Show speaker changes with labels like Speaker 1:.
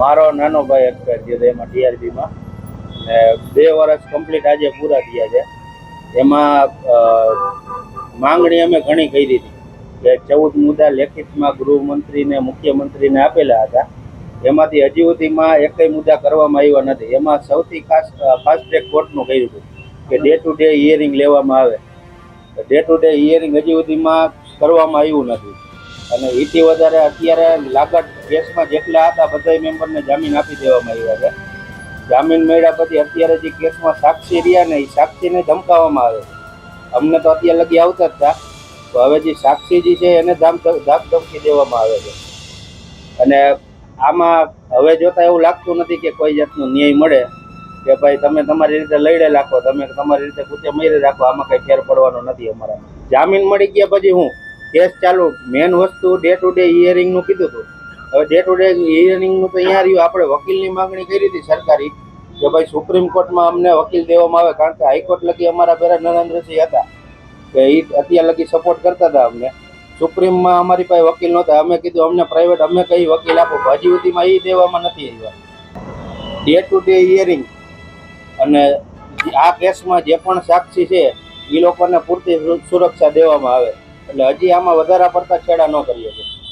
Speaker 1: મારો નાનો ભાઈ એક્સપાયર થયો હતો એમાં ટીઆરબીમાં, ને 2 વર્ષ કમ્પ્લીટ આજે પૂરા થયા છે. એમાં માંગણી અમે ઘણી કરી હતી કે 14 મુદ્દા લેખિતમાં ગૃહમંત્રીને મુખ્યમંત્રીને આપેલા હતા. એમાંથી હજી સુધીમાં એકય મુદ્દા કરવામાં આવ્યા નથી. એમાં સૌથી ખાસ ફાસ્ટ ટ્રેક કોર્ટનું કર્યું હતું કે ડે ટુ ડે હિયરિંગ લેવામાં આવે. ડે ટુ ડે હિયરિંગ હજી સુધીમાં કરવામાં આવ્યું નથી. અને એથી વધારે અત્યારે લાગત કેસમાં જેટલા હતા બધા મેમ્બરને જામીન આપી દેવામાં આવ્યા છે. જામીન મળ્યા પછી અત્યારે જે કેસમાં સાક્ષી રહ્યા ને એ સાક્ષીને ધમકાવવામાં આવે. અમને તો અત્યાર લગી આવતા જ હતા, તો હવે જે સાક્ષી જે છે એને ધાક ધમકી દેવામાં આવે છે. અને આમાં હવે જોતા એવું લાગતું નથી કે કોઈ જાતનો ન્યાય મળે કે ભાઈ તમે તમારી રીતે લડે રાખો, તમે તમારી રીતે કૂચે મરી રાખો, આમાં કંઈ ફેર પડવાનો નથી અમારા. જામીન મળી ગયા પછી હું કેસ ચાલુ, મેન વસ્તુ ડે ટુ ડે હિયરિંગનું કીધું હતું. હવે ડે ટુ ડે હિયરિંગનું તો અહીંયા રહ્યું. આપણે વકીલની માંગણી કરી હતી સરકારી કે ભાઈ સુપ્રીમ કોર્ટમાં અમને વકીલ દેવામાં આવે, કારણ કે હાઈકોર્ટ લગી અમારા પેલા નરેન્દ્રસિંહ હતા કે એ અત્યાર લગી સપોર્ટ કરતા હતા અમને. સુપ્રીમમાં અમારી પાસે વકીલ નહોતા. અમે કીધું અમને પ્રાઇવેટ અમે કઈ વકીલ આપો, હજી સુધીમાં એ દેવામાં નથી આવ્યા. ડે ટુ ડે હિયરિંગ અને આ કેસમાં જે પણ સાક્ષી છે એ લોકોને પૂરતી સુરક્ષા દેવામાં આવે, એટલે હજી આમાં વધારે પડતા છેડા ન કરીએ.